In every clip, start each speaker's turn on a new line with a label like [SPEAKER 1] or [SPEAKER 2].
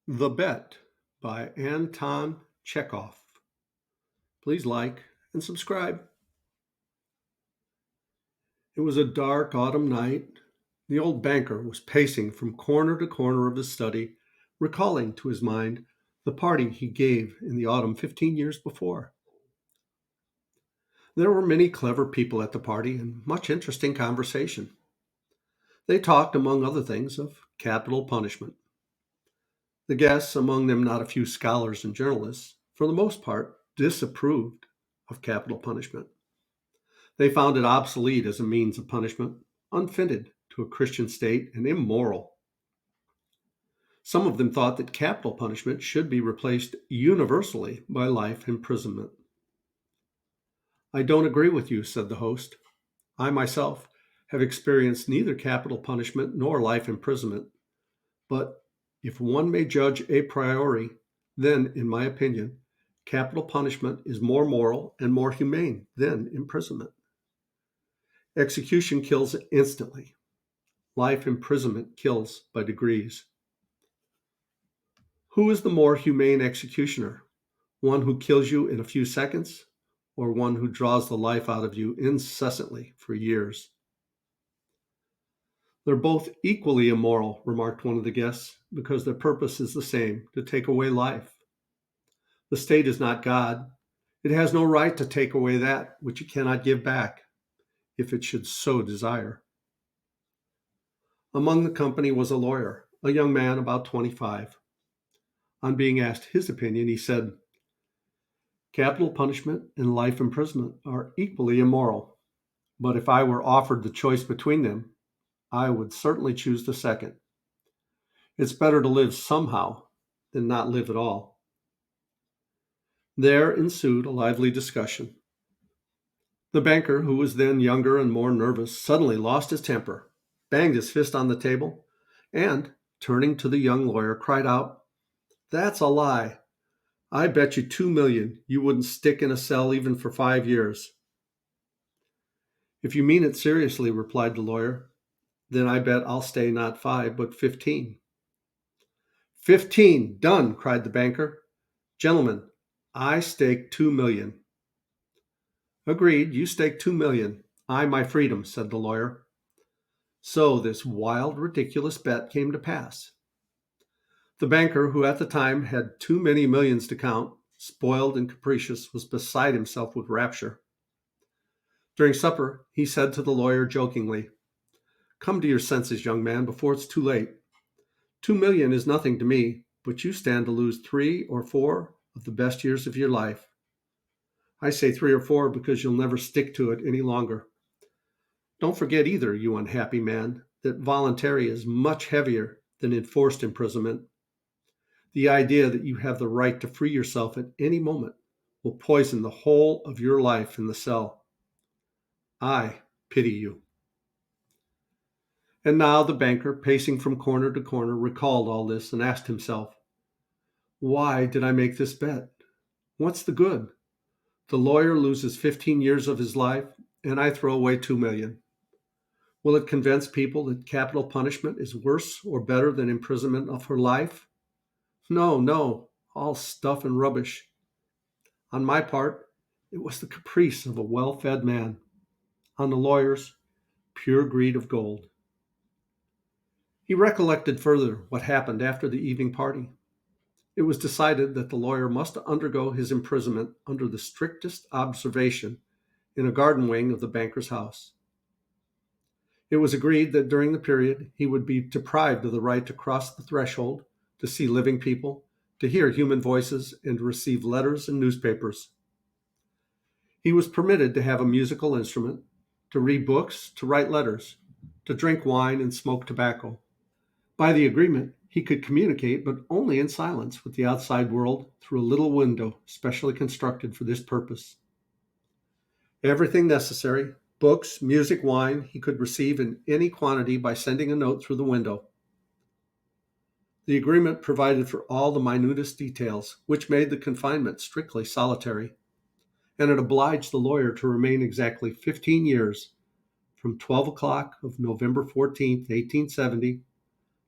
[SPEAKER 1] The Bet by Anton Chekhov. Please like and subscribe. It was a dark autumn night. The old banker was pacing from corner to corner of his study, recalling to his mind the party he gave in the autumn 15 years before. There were many clever people at the party and much interesting conversation. They talked, among other things, of capital punishment. The guests, among them not a few scholars and journalists, for the most part disapproved of capital punishment. They found it obsolete as a means of punishment, unfitted to a Christian state, and immoral. Some of them thought that capital punishment should be replaced universally by life imprisonment. I don't agree with you, said the host. I myself have experienced neither capital punishment nor life imprisonment, but if one may judge a priori, then, in my opinion, capital punishment is more moral and more humane than imprisonment. Execution kills instantly. Life imprisonment kills by degrees. Who is the more humane executioner? One who kills you in a few seconds, or one who draws the life out of you incessantly for years? They're both equally immoral, remarked one of the guests, because their purpose is the same, to take away life. The state is not God. It has no right to take away that which it cannot give back, if it should so desire. Among the company was a lawyer, a young man about 25. On being asked his opinion, he said, capital punishment and life imprisonment are equally immoral, but if I were offered the choice between them, I would certainly choose the second. It's better to live somehow than not live at all. There ensued a lively discussion. The banker, who was then younger and more nervous, suddenly lost his temper, banged his fist on the table, and, turning to the young lawyer, cried out, "That's a lie. I bet you 2 million you wouldn't stick in a cell even for 5 years." "If you mean it seriously," replied the lawyer, "then I bet I'll stay not 5, but 15." "15! Done!" cried the banker. "Gentlemen, I stake 2 million." "Agreed, you stake 2 million. I my freedom," said the lawyer. So this wild, ridiculous bet came to pass. The banker, who at the time had too many millions to count, spoiled and capricious, was beside himself with rapture. During supper, he said to the lawyer jokingly, "Come to your senses, young man, before it's too late. 2 million is nothing to me, but you stand to lose 3 or 4 of the best years of your life. I say 3 or 4 because you'll never stick to it any longer. Don't forget either, you unhappy man, that voluntary is much heavier than enforced imprisonment. The idea that you have the right to free yourself at any moment will poison the whole of your life in the cell. I pity you." And now the banker, pacing from corner to corner, recalled all this and asked himself, why did I make this bet? What's the good? The lawyer loses 15 years of his life, and I throw away 2 million. Will it convince people that capital punishment is worse or better than imprisonment for life? No, no, all stuff and rubbish. On my part, it was the caprice of a well-fed man. On the lawyer's, pure greed of gold. He recollected further what happened after the evening party. It was decided that the lawyer must undergo his imprisonment under the strictest observation in a garden wing of the banker's house. It was agreed that during the period he would be deprived of the right to cross the threshold, to see living people, to hear human voices, and to receive letters and newspapers. He was permitted to have a musical instrument, to read books, to write letters, to drink wine and smoke tobacco. By the agreement, he could communicate, but only in silence, with the outside world through a little window specially constructed for this purpose. Everything necessary, books, music, wine, he could receive in any quantity by sending a note through the window. The agreement provided for all the minutest details, which made the confinement strictly solitary, and it obliged the lawyer to remain exactly 15 years, from 12 o'clock of November 14th, 1870,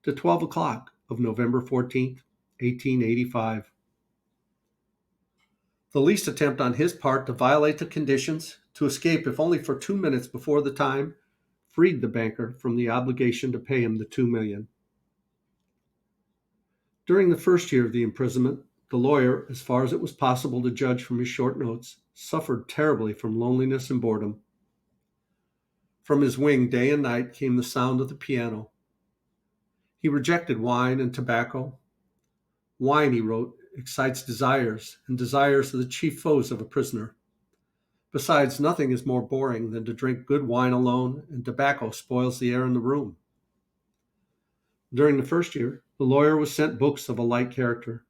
[SPEAKER 1] to 12 o'clock of November 14th, 1885. The least attempt on his part to violate the conditions, to escape if only for 2 minutes before the time, freed the banker from the obligation to pay him the 2 million. During the first year of the imprisonment, the lawyer, as far as it was possible to judge from his short notes, suffered terribly from loneliness and boredom. From his wing day and night came the sound of the piano. He rejected wine and tobacco. Wine, he wrote, excites desires, and desires are the chief foes of a prisoner. Besides, nothing is more boring than to drink good wine alone, and tobacco spoils the air in the room. During the first year, the lawyer was sent books of a light character,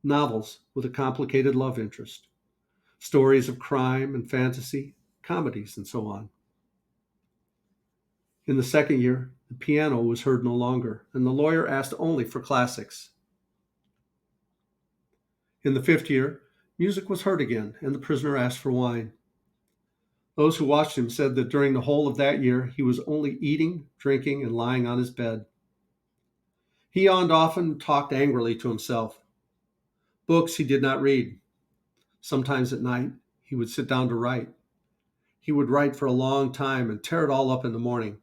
[SPEAKER 1] novels with a complicated love interest, stories of crime and fantasy, comedies, and so on. In the second year, the piano was heard no longer, and the lawyer asked only for classics. In the fifth year, music was heard again, and the prisoner asked for wine. Those who watched him said that during the whole of that year he was only eating, drinking, and lying on his bed. He yawned often and talked angrily to himself. Books he did not read. Sometimes at night he would sit down to write. He would write for a long time and tear it all up in the morning,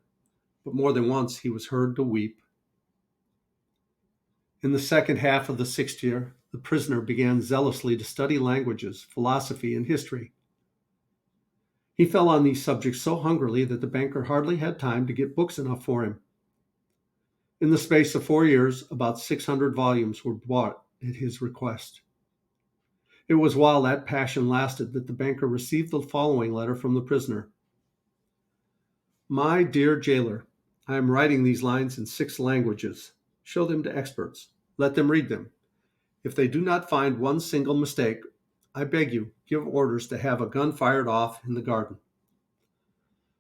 [SPEAKER 1] but more than once he was heard to weep. In the second half of the sixth year, the prisoner began zealously to study languages, philosophy, and history. He fell on these subjects so hungrily that the banker hardly had time to get books enough for him. In the space of 4 years, about 600 volumes were bought at his request. It was while that passion lasted that the banker received the following letter from the prisoner. My dear jailer, I am writing these lines in 6 languages. Show them to experts. Let them read them. If they do not find one single mistake, I beg you, give orders to have a gun fired off in the garden.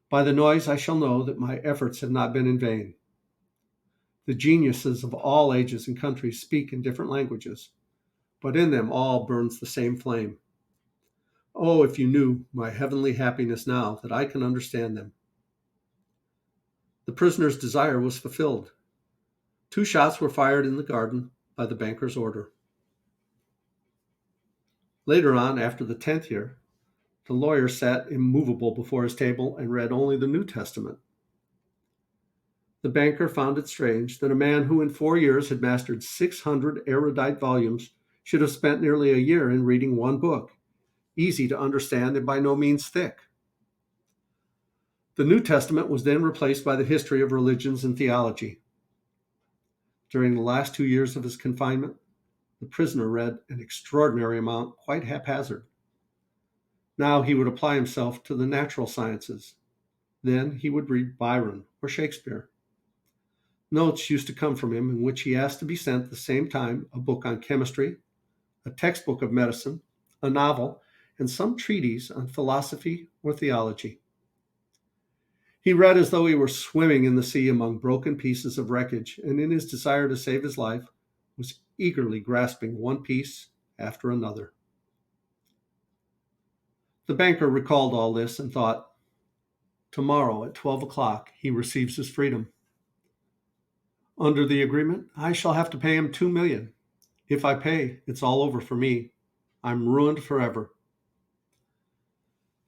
[SPEAKER 1] By the noise I shall know that my efforts have not been in vain. The geniuses of all ages and countries speak in different languages, but in them all burns the same flame. Oh, if you knew my heavenly happiness now that I can understand them. The prisoner's desire was fulfilled. 2 shots were fired in the garden by the banker's order. Later on, after the 10th year, the lawyer sat immovable before his table and read only the New Testament. The banker found it strange that a man who in 4 years had mastered 600 erudite volumes should have spent nearly a year in reading one book, easy to understand and by no means thick. The New Testament was then replaced by the history of religions and theology. During the last 2 years of his confinement, the prisoner read an extraordinary amount, quite haphazard. Now he would apply himself to the natural sciences. Then he would read Byron or Shakespeare. Notes used to come from him in which he asked to be sent at the same time a book on chemistry, a textbook of medicine, a novel, and some treatise on philosophy or theology. He read as though he were swimming in the sea among broken pieces of wreckage, and in his desire to save his life, was eagerly grasping one piece after another. The banker recalled all this and thought, tomorrow at 12 o'clock he receives his freedom. Under the agreement, I shall have to pay him 2 million. If I pay, it's all over for me. I'm ruined forever.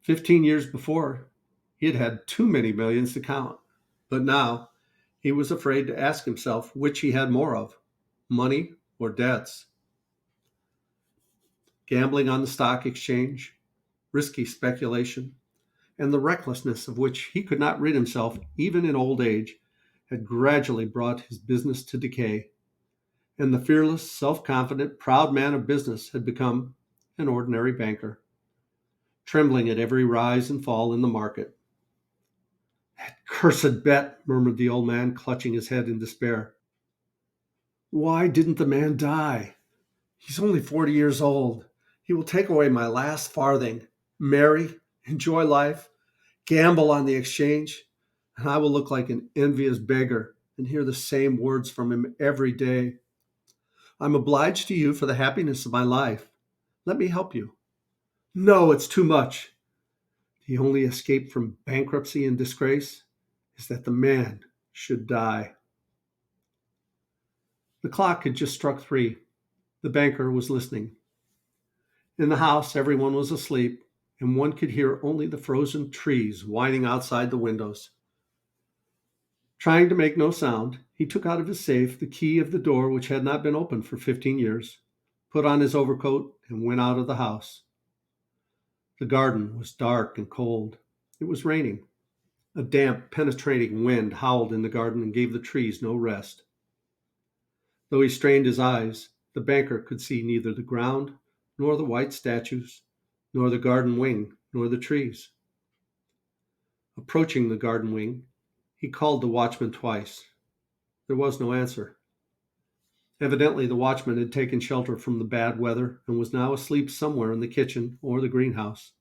[SPEAKER 1] 15 years before, he had had too many millions to count, but now he was afraid to ask himself which he had more of, money or debts. Gambling on the stock exchange, risky speculation, and the recklessness of which he could not rid himself even in old age had gradually brought his business to decay, and the fearless, self-confident, proud man of business had become an ordinary banker, trembling at every rise and fall in the market. That cursed bet, murmured the old man, clutching his head in despair. Why didn't the man die? He's only 40 years old. He will take away my last farthing, marry, enjoy life, gamble on the exchange, and I will look like an envious beggar and hear the same words from him every day. I'm obliged to you for the happiness of my life. Let me help you. No, it's too much. The only escape from bankruptcy and disgrace is that the man should die. The clock had just struck 3. The banker was listening. In the house, everyone was asleep, and one could hear only the frozen trees whining outside the windows. Trying to make no sound, he took out of his safe the key of the door which had not been opened for 15 years, put on his overcoat, and went out of the house. The garden was dark and cold. It was raining. A damp, penetrating wind howled in the garden and gave the trees no rest. Though he strained his eyes, the banker could see neither the ground, nor the white statues, nor the garden wing, nor the trees. Approaching the garden wing, he called the watchman twice. There was no answer. Evidently, the watchman had taken shelter from the bad weather and was now asleep somewhere in the kitchen or the greenhouse.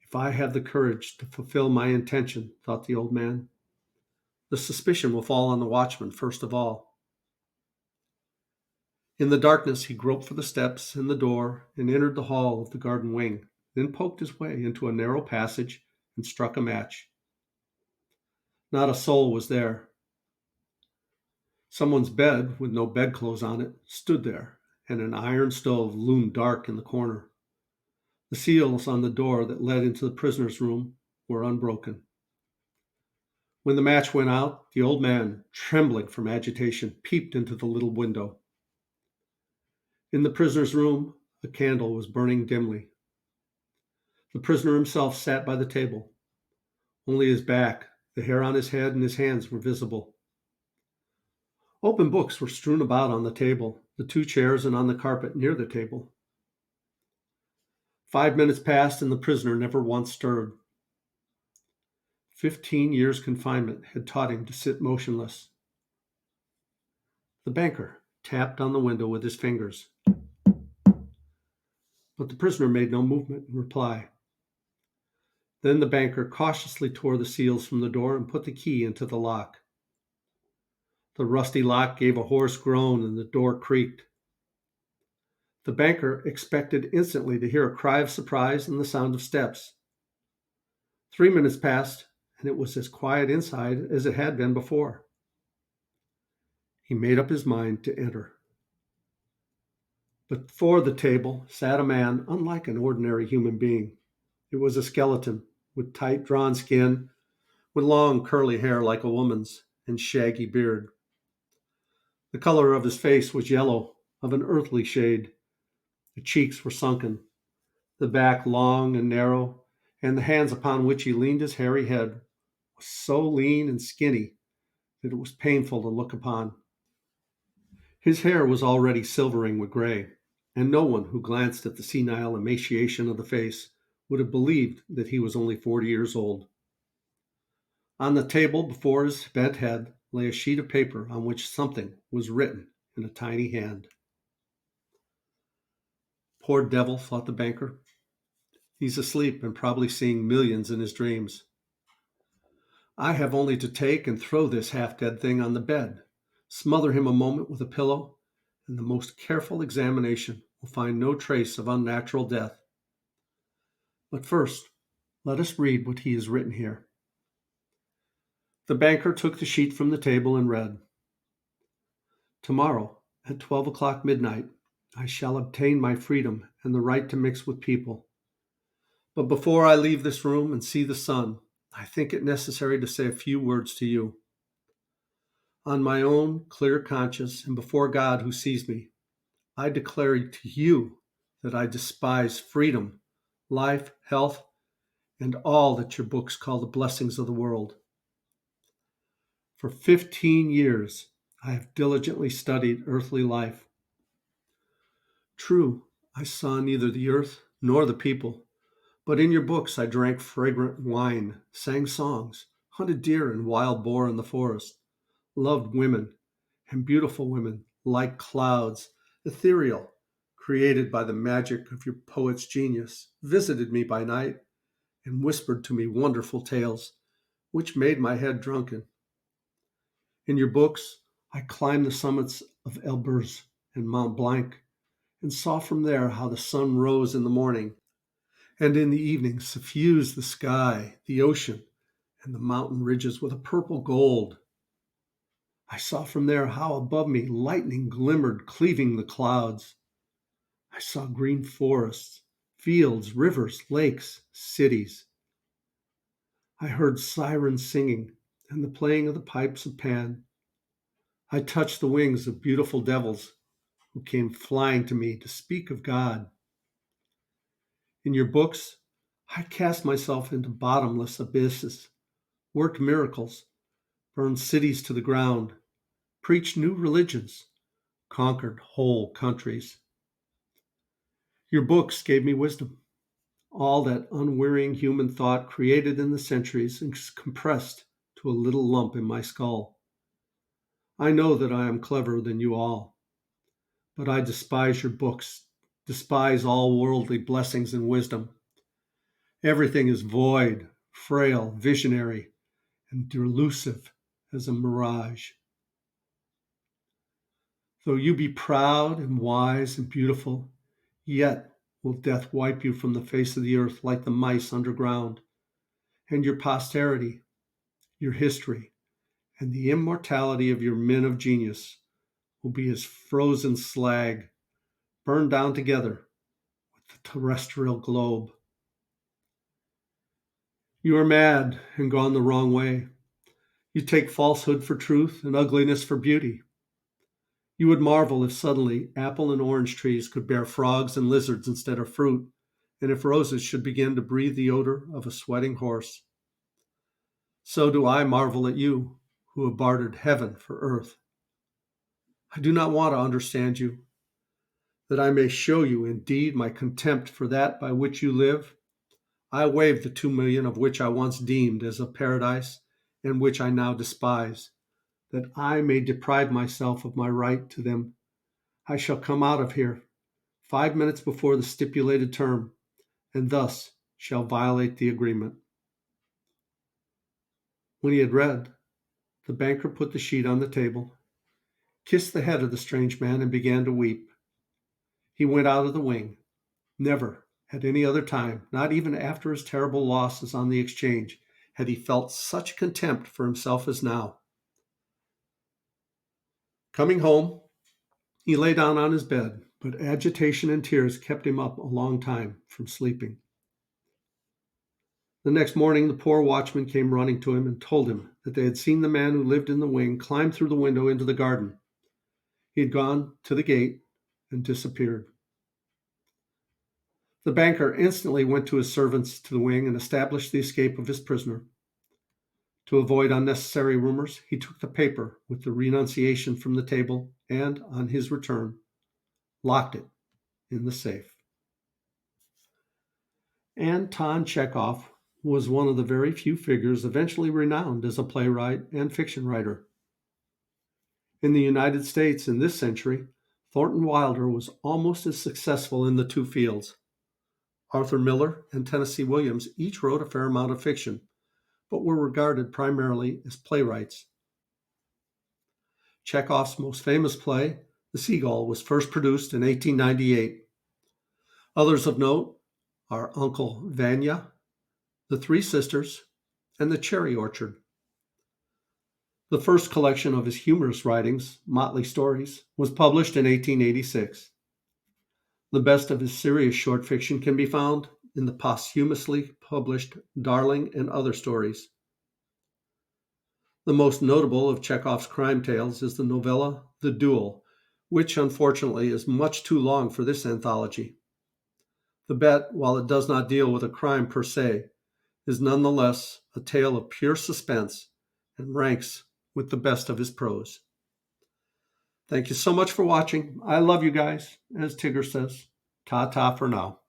[SPEAKER 1] If I have the courage to fulfill my intention, thought the old man, the suspicion will fall on the watchman first of all. In the darkness, he groped for the steps and the door and entered the hall of the garden wing, then poked his way into a narrow passage and struck a match. Not a soul was there. Someone's bed, with no bedclothes on it, stood there, and an iron stove loomed dark in the corner. The seals on the door that led into the prisoner's room were unbroken. When the match went out, the old man, trembling from agitation, peeped into the little window. In the prisoner's room, a candle was burning dimly. The prisoner himself sat by the table. Only his back, the hair on his head, and his hands were visible. Open books were strewn about on the table, the 2 chairs, and on the carpet near the table. 5 minutes passed, and the prisoner never once stirred. 15 years' confinement had taught him to sit motionless. The banker tapped on the window with his fingers, but the prisoner made no movement in reply. Then the banker cautiously tore the seals from the door and put the key into the lock. The rusty lock gave a hoarse groan and the door creaked. The banker expected instantly to hear a cry of surprise and the sound of steps. 3 minutes passed, and it was as quiet inside as it had been before. He made up his mind to enter. But before the table sat a man unlike an ordinary human being. It was a skeleton, with tight drawn skin, with long curly hair like a woman's, and shaggy beard. The color of his face was yellow, of an earthly shade. The cheeks were sunken, the back long and narrow, and the hands upon which he leaned his hairy head was so lean and skinny that it was painful to look upon. His hair was already silvering with gray, and no one who glanced at the senile emaciation of the face would have believed that he was only 40 years old. On the table before his bent head lay a sheet of paper on which something was written in a tiny hand. Poor devil, thought the banker. He's asleep and probably seeing millions in his dreams. I have only to take and throw this half-dead thing on the bed, smother him a moment with a pillow, and the most careful examination will find no trace of unnatural death. But first, let us read what he has written here. The banker took the sheet from the table and read, "Tomorrow, at 12 o'clock midnight, I shall obtain my freedom and the right to mix with people. But before I leave this room and see the sun, I think it necessary to say a few words to you. On my own clear conscience and before God who sees me, I declare to you that I despise freedom, life, health, and all that your books call the blessings of the world. For 15 years, I have diligently studied earthly life. True, I saw neither the earth nor the people, but in your books I drank fragrant wine, sang songs, hunted deer and wild boar in the forest, loved women, and beautiful women, like clouds, ethereal, created by the magic of your poet's genius, visited me by night and whispered to me wonderful tales, which made my head drunken. In your books, I climbed the summits of Elburz and Mont Blanc, and saw from there how the sun rose in the morning, and in the evening suffused the sky, the ocean, and the mountain ridges with a purple gold. I saw from there how above me lightning glimmered, cleaving the clouds. I saw green forests, fields, rivers, lakes, cities. I heard sirens singing and the playing of the pipes of Pan. I touched the wings of beautiful devils who came flying to me to speak of God. In your books, I cast myself into bottomless abysses, worked miracles, burned cities to the ground, preached new religions, conquered whole countries. Your books gave me wisdom, all that unwearying human thought created in the centuries and compressed to a little lump in my skull. I know that I am cleverer than you all, but I despise your books, despise all worldly blessings and wisdom. Everything is void, frail, visionary, and delusive as a mirage. Though you be proud and wise and beautiful, yet will death wipe you from the face of the earth like the mice underground, and your posterity, your history, and the immortality of your men of genius will be as frozen slag, burned down together with the terrestrial globe. You are mad and gone the wrong way. You take falsehood for truth and ugliness for beauty. You would marvel if suddenly apple and orange trees could bear frogs and lizards instead of fruit, and if roses should begin to breathe the odor of a sweating horse. So do I marvel at you, who have bartered heaven for earth. I do not want to understand you, that I may show you indeed my contempt for that by which you live. I waive the 2 million of which I once deemed as a paradise, and which I now despise, that I may deprive myself of my right to them. I shall come out of here 5 minutes before the stipulated term, and thus shall violate the agreement. When he had read, the banker put the sheet on the table, kissed the head of the strange man, and began to weep. He went out of the wing. Never, at any other time, not even after his terrible losses on the exchange, had he felt such contempt for himself as now. Coming home, he lay down on his bed, but agitation and tears kept him up a long time from sleeping. The next morning, the poor watchman came running to him and told him that they had seen the man who lived in the wing climb through the window into the garden. He had gone to the gate and disappeared. The banker instantly went to his servants to the wing and established the escape of his prisoner. To avoid unnecessary rumors, he took the paper with the renunciation from the table and, on his return, locked it in the safe. Anton Chekhov was one of the very few figures eventually renowned as a playwright and fiction writer. In the United States in this century, Thornton Wilder was almost as successful in the two fields. Arthur Miller and Tennessee Williams each wrote a fair amount of fiction, but were regarded primarily as playwrights. Chekhov's most famous play, The Seagull, was first produced in 1898. Others of note are Uncle Vanya, The Three Sisters, and The Cherry Orchard. The first collection of his humorous writings, Motley Stories, was published in 1886. The best of his serious short fiction can be found in the posthumously published Darling and Other Stories. The most notable of Chekhov's crime tales is the novella The Duel, which unfortunately is much too long for this anthology. The Bet, while it does not deal with a crime per se, is nonetheless a tale of pure suspense and ranks with the best of his prose. Thank you so much for watching. I love you guys, as Tigger says. Ta-ta for now.